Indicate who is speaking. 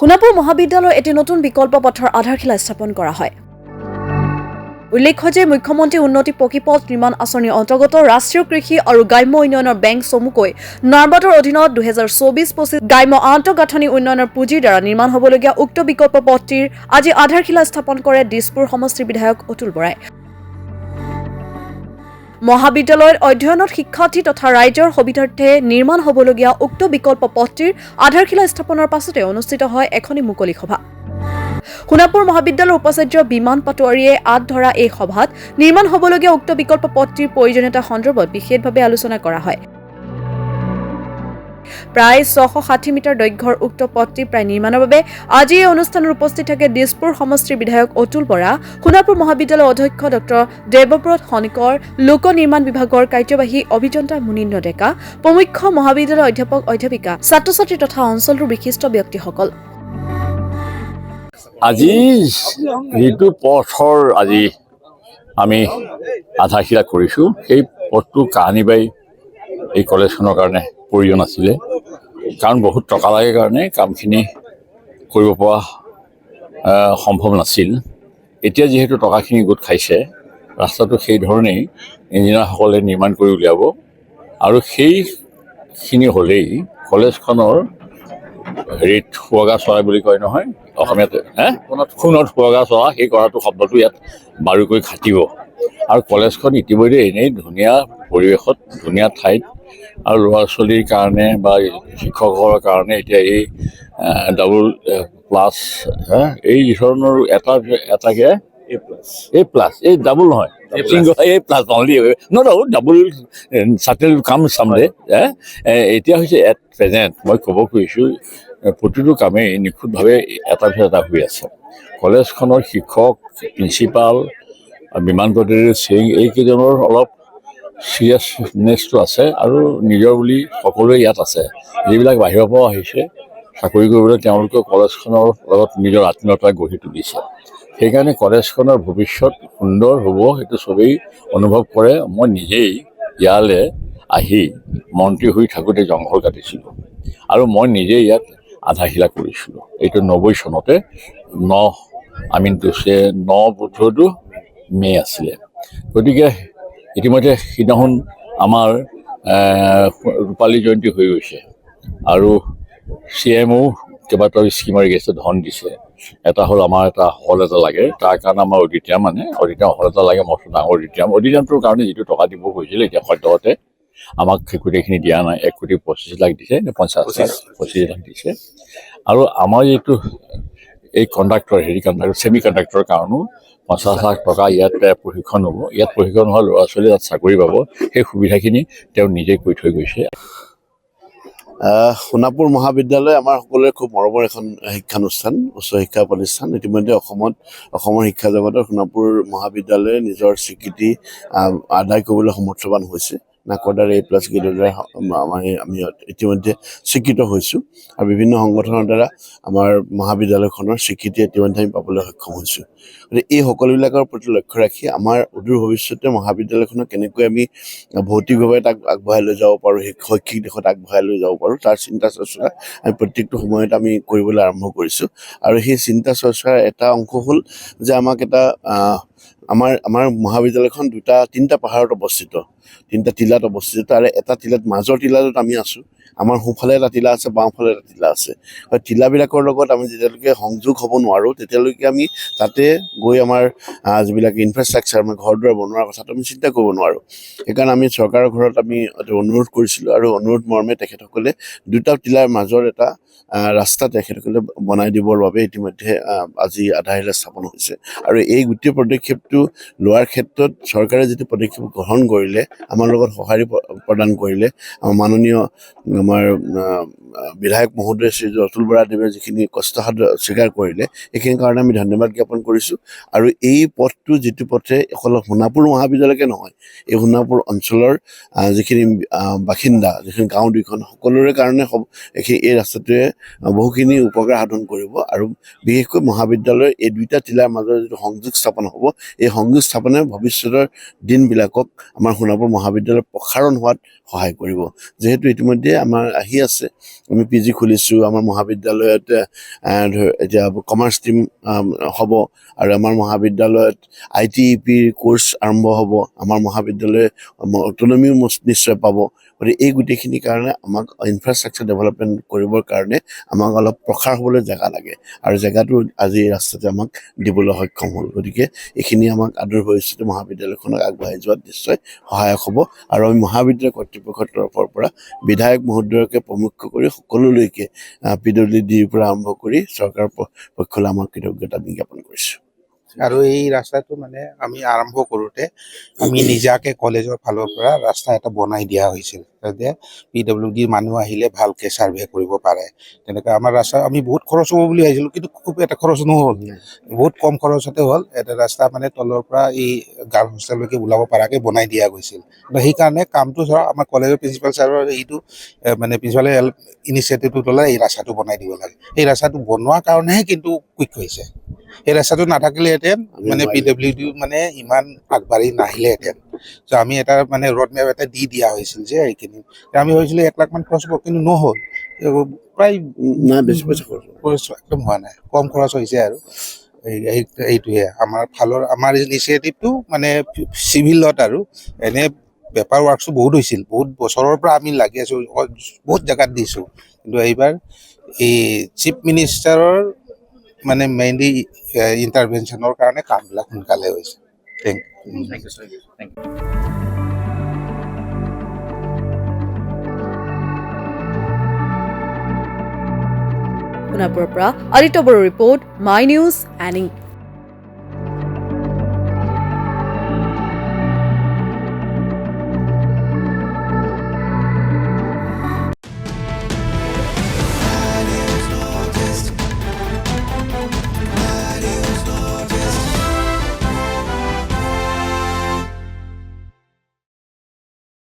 Speaker 1: সোণাপুৰ মহাবিদ্যালয়ৰ এটি নতুন বিকল্প পথৰ আধাৰশিলা স্থাপন কৰা হয়। উল্লেখ্য যে মুখ্যমন্ত্ৰী উন্নতি পকীপথ নিৰ্মাণ আঁচনিৰ অন্তৰ্গত ৰাষ্ট্ৰীয় কৃষি আৰু গ্ৰাম্য উন্নয়নৰ বেংক চমুকৈ নাৰ্বাৰ্ডৰ অধীনত 2024-25 গ্ৰাম্য আন্তঃগাঁথনি উন্নয়নৰ পুঁজিৰ দ্বাৰা নিৰ্মাণ হ'বলগীয়া উক্ত বিকল্প পথটিৰ আজি আধাৰশিলা স্থাপন কৰে দিছপুৰ সমষ্টিৰ বিধায়ক অতুল বৰাই। মহাবিদ্যালয়ত অধ্যয়নত শিক্ষাৰ্থী তথা ৰাইজৰ সুবিধাৰ্থে নিৰ্মাণ হ'বলগীয়া উক্ত বিকল্প পথটিৰ আধাৰশিলা স্থাপনৰ পাছতে অনুষ্ঠিত হয় এখনি মুকলি সভা। সোণাপুৰ মহাবিদ্যালয়ৰ উপাচাৰ্য বিমান পাটোৱাৰীয়ে আঁত ধৰা এই সভাত নিৰ্মাণ হ'বলগীয়া উক্ত বিকল্প পথটিৰ প্ৰয়োজনীয়তা সন্দৰ্ভত বিশেষভাৱে আলোচনা কৰা হয়। প্ৰায় 660 মিটাৰ দৈৰ্ঘ্যৰ উক্ত পথটি প্ৰায় নিৰ্মাণৰ বাবে আজি এই অনুষ্ঠানত উপস্থিত থাকে দিছপুৰ সমষ্টিৰ বিধায়ক অতুল বৰা, সোণাপুৰ মহাবিদ্যালয়ৰ অধ্যক্ষ ডক্টৰ দেৱব্ৰত শনিকৰ, লোক নিৰ্মাণ বিভাগৰ কাৰ্যবাহী অভিযন্তা মুনীন্দ্ৰ ডেকা, প্ৰমুখ্য মহাবিদ্যালয়ৰ অধ্যাপক অধ্যাপিকা, ছাত্ৰ-ছাত্ৰী তথা অঞ্চলটোৰ বিশিষ্ট ব্যক্তিসকল।
Speaker 2: আজি যিটো পথৰ আজি আমি আধাৰশিলা কৰিছোঁ, সেই পথটো কাহানিবাই এই কলেজখনৰ কাৰণে প্ৰয়োজন আছিলে, কাৰণ বহুত টকা লাগে কাৰণে কামখিনি কৰিব পৰা সম্ভৱ নাছিল। এতিয়া যিহেতু টকাখিনি গোট খাইছে, ৰাস্তাটো সেই ধৰণেই ইঞ্জিনিয়াৰসকলে নিৰ্মাণ কৰি উলিয়াব, আৰু সেইখিনি হ'লেই কলেজখনৰ হেৰিত সুৱগা চৰাই বুলি কয় নহয় অসমীয়াত, সোণত সুৱগা চৰা, সেই কৰাটো শব্দটো ইয়াত বাৰুকৈ খাটিব। আৰু কলেজখন ইতিমধ্যে এনেই ধুনীয়া পৰিৱেশত, ধুনীয়া ঠাইত, আৰু ল'ৰা ছোৱালীৰ কাৰণে বা শিক্ষকসকলৰ কাৰণে এতিয়া এই ডাবল প্লাছ এই ধৰণৰ এটাকে এই প্লাছ, এই ডাবল নহয়, এই প্লাছ অনলি ডাবল চাটেল কাম চামডে। এতিয়া হৈছে এট প্ৰেজেণ্ট মই ক'ব খুজিছোঁ, প্ৰতিটো কামেই নিখুঁতভাৱে এটাৰ পিছত এটা হৈ আছে। কলেজখনৰ শিক্ষক, প্ৰিন্সিপাল, বিমান পাটোৱাৰী সিং, এইকেইজনৰ অলপ চিৰিয়াছনেছটো আছে, আৰু নিজৰ বুলি সকলোৱে ইয়াত আছে। যিবিলাক বাহিৰৰ পৰা আহিছে চাকৰি কৰিবলৈ, তেওঁলোকে কলেজখনৰ লগত নিজৰ আত্মীয়তা গঢ়ি তুলিছে। সেইকাৰণে কলেজখনৰ ভৱিষ্যত সুন্দৰ হ'ব, সেইটো চবেই অনুভৱ কৰে। মই নিজেই ইয়ালৈ আহি মন্ত্ৰী হৈ থাকোঁতে জংঘল কাটিছিলোঁ, আৰু মই নিজেই ইয়াত আধাৰশিলা কৰিছিলোঁ। এইটো 90 চনতে 9 মে আছিলে। গতিকে ইতিমধ্যে সিদিনাখন আমাৰ ৰূপালী জয়ন্তী হৈ গৈছে, আৰু CMও কেইবাটাও স্কিমাৰ গেছে, ধন দিছে। এটা হ'ল আমাৰ এটা হল এটা লাগে, তাৰ কাৰণে আমাৰ অডিটিয়াম হল এটা লাগে, মস্ত ডাঙৰ অডিটিয়ামটোৰ কাৰণে যিটো টকা দিব কৈছিলে, এতিয়া সদ্যহতে আমাক সেই গোটেইখিনি দিয়া নাই। 1,25,00,000 দিছে, 25 লাখ দিছে। আৰু আমাৰ এইটো এই কণ্ডাক্টৰ ছেমি কণ্ডাক্টৰৰ কাৰণেও 50 লাখ টকা ইয়াত প্ৰশিক্ষণ হ'ব। ইয়াত প্ৰশিক্ষণ হোৱা ল'ৰা ছোৱালী তাত চাকৰি পাব। সেই সুবিধাখিনি তেওঁ নিজে কৈ থৈ গৈছে।
Speaker 3: সোণাপুৰ মহাবিদ্যালয় আমাৰ সকলোৰে খুব মৰমৰ এখন শিক্ষানুষ্ঠান, উচ্চ শিক্ষা প্ৰতিষ্ঠান। ইতিমধ্যে অসমৰ শিক্ষা জগতৰ সোণাপুৰ মহাবিদ্যালয়ে নিজৰ স্বীকৃতি আদায় কৰিবলৈ সমৰ্থবান হৈছে। নাকৰ্ডাৰ A+ গ্ৰেডৰ দ্বাৰা আমি ইতিমধ্যে স্বীকৃত হৈছোঁ, আৰু বিভিন্ন সংগঠনৰ দ্বাৰা আমাৰ মহাবিদ্যালয়খনৰ স্বীকৃতি ইতিমধ্যে আমি পাবলৈ সক্ষম হৈছোঁ। গতিকে এই সকলোবিলাকৰ প্ৰতি লক্ষ্য ৰাখি আমাৰ অদূৰ ভৱিষ্যতে মহাবিদ্যালয়খনক কেনেকৈ আমি ভৌতিকভাৱে তাক আগবঢ়াই লৈ যাব পাৰোঁ, শৈক্ষিক দিশত আগবঢ়াই লৈ যাব পাৰোঁ, তাৰ চিন্তা চৰ্চা আমি প্ৰত্যেকটো সময়ত আমি কৰিবলৈ আৰম্ভ কৰিছোঁ। আৰু সেই চিন্তা চৰ্চাৰ এটা অংশ হ'ল যে আমাক এটা আমাৰ মহাবিদ্যালয়খন তিনিটা পাহাৰত অৱস্থিত, 3টা টিলাত অৱস্থিত। তাৰে এটা টিলাত, মাজৰ টিলাটোত আমি আছোঁ। আমাৰ সোঁফালে এটা টিলা আছে, বাওঁফালে এটা টিলা আছে। টিলাবিলাকৰ লগত আমি যেতিয়ালৈকে সংযোগ হ'ব নোৱাৰোঁ, তেতিয়ালৈকে আমি তাতে গৈ আমাৰ যিবিলাক ইনফ্ৰাষ্ট্ৰাকচাৰ, আমাৰ ঘৰ দুৱাৰ বনোৱাৰ কথাটো আমি চিন্তা কৰিব নোৱাৰোঁ। সেইকাৰণে আমি চৰকাৰৰ ঘৰত আমি অনুৰোধ কৰিছিলোঁ, আৰু অনুৰোধ মৰ্মে তেখেতসকলে 2টা টিলাৰ মাজৰ এটা ৰাস্তা তেখেতসকলে বনাই দিবৰ বাবে ইতিমধ্যে আজি আধাৰশিলা স্থাপন হৈছে। আৰু এই গোটেই পদক্ষেপটো লোৱাৰ ক্ষেত্ৰত চৰকাৰে যিটো পদক্ষেপ গ্ৰহণ কৰিলে, আমাৰ লগত সঁহাৰি প্ৰদান কৰিলে, মাননীয় আমাৰ বিধায়ক মহোদয় শ্ৰী অতুল বৰাদেৱে যিখিনি কষ্টসাধ্য স্বীকাৰ কৰিলে, সেইখিনিৰ কাৰণে আমি ধন্যবাদ জ্ঞাপন কৰিছোঁ। আৰু এই পথটো, যিটো পথে অকল সোণাপুৰ মহাবিদ্যালয়কে নহয়, এই সোণাপুৰ অঞ্চলৰ যিখিনি বাসিন্দা, যিখিনি গাঁও দুইখন, সকলোৰে কাৰণে এই ৰাস্তাটোৱে বহুখিনি উপকাৰ সাধন কৰিব। আৰু বিশেষকৈ মহাবিদ্যালয়ৰ এই 2টা টিলাৰ মাজৰ যিটো সংযোগ স্থাপন হ'ব, এই সংযোগ স্থাপনে ভৱিষ্যতৰ দিনবিলাকক আমাৰ সোণাপুৰ মহাবিদ্যালয় প্ৰসাৰণ হোৱাত সহায় কৰিব। যিহেতু ইতিমধ্যে আমাৰ আমাৰ আহি আছে। আমি PG খুলিছোঁ, আমাৰ মহাবিদ্যালয়ত এতিয়া কমাৰ্চ ষ্ট্ৰীম হ'ব, আৰু আমাৰ মহাবিদ্যালয়ত ITEP কোৰ্চ আৰম্ভ হ'ব, আমাৰ মহাবিদ্যালয়ে অট'নমিও নিশ্চয় পাব। গতিকে এই গোটেইখিনিৰ কাৰণে আমাক ইনফ্ৰাষ্ট্ৰাকচাৰ ডেভেলপমেণ্ট কৰিবৰ কাৰণে আমাক অলপ প্ৰসাৰ হ'বলৈ জেগা লাগে, আৰু জেগাটো আজি এই ৰাস্তাতে আমাক দিবলৈ সক্ষম হ'ল। গতিকে এইখিনি আমাক আদৰ ভৱিষ্যতে মহাবিদ্যালয়খনক আগবঢ়াই যোৱাত নিশ্চয় সহায়ক হ'ব, আৰু আমি মহাবিদ্যালয় কৰ্তৃপক্ষৰ তৰফৰ পৰা বিধায়ক মহোদয়কে প্ৰমুখ কৰি সকলোলৈকে PWDৰ পৰা আৰম্ভ কৰি চৰকাৰৰ পক্ষলৈ আমাৰ কৃতজ্ঞতা জ্ঞাপন কৰিছোঁ।
Speaker 4: আৰু এই ৰাস্তাটো মানে আমি আৰম্ভ কৰোঁতে আমি নিজাকে কলেজৰ ফালৰ পৰা ৰাস্তা এটা বনাই দিয়া হৈছিল, যাতে PWDৰ মানুহ আহিলে ভালকে ছাৰ্ভে কৰিব পাৰে। তেনেকৈ আমাৰ ৰাস্তা আমি বহুত খৰচ হ'ব বুলি ভাবিছিলোঁ, কিন্তু খুব এটা খৰচ নহ'ল, বহুত কম খৰচতে হ'ল। এটা ৰাস্তা মানে তলৰ পৰা এই গাৰ্লছ হোষ্টেললৈকে ওলাব পৰাকৈ বনাই দিয়া গৈছিল। সেইকাৰণে কামটো ধৰক আমাৰ কলেজৰ প্ৰিন্সিপাল ছাৰৰ এইটো মানে প্ৰিন্সিপালে ইনিচিয়েটিভটো ল'লে এই ৰাস্তাটো বনাই দিব লাগে। এই ৰাস্তাটো বনোৱাৰ কাৰণেহে কিন্তু কুইক হৈছে। এই ৰাস্তাটো নাথাকিলেহেঁতেন মানে PWD মানে ইমান আগবাঢ়ি নাহিলেহেঁতেন। চ' আমি এটা মানে ৰোড মেপ এটা দি দিয়া হৈছিল যে এইখিনি আমি ভাবিছিলোঁ 1 লাখ মান খৰচ হ'ব, কিন্তু নহ'ল। প্ৰায়
Speaker 3: নাই, বেছি পইচা
Speaker 4: খৰচ একদম হোৱা নাই, কম খৰচ হৈছে। আৰু এইটোৱে আমাৰ ইনিচিয়েটিভটো মানে চিভিলত, আৰু এনে পেপাৰ ৱৰ্কছো বহুত হৈছিল, বহুত বছৰৰ পৰা আমি লাগি আছোঁ, বহুত জেগাত দিছোঁ, কিন্তু এইবাৰ এই চিফ মিনিষ্টাৰৰ মানে মেইনলি ইণ্টাৰভেনশ্যনৰ কাৰণে কামবিলাক সোনকালে হৈছে। Thank you.
Speaker 1: সোণাপুৰৰ পৰা আদিত্য বড়োৰ ৰিপৰ্ট, মাই নিউজ এনি।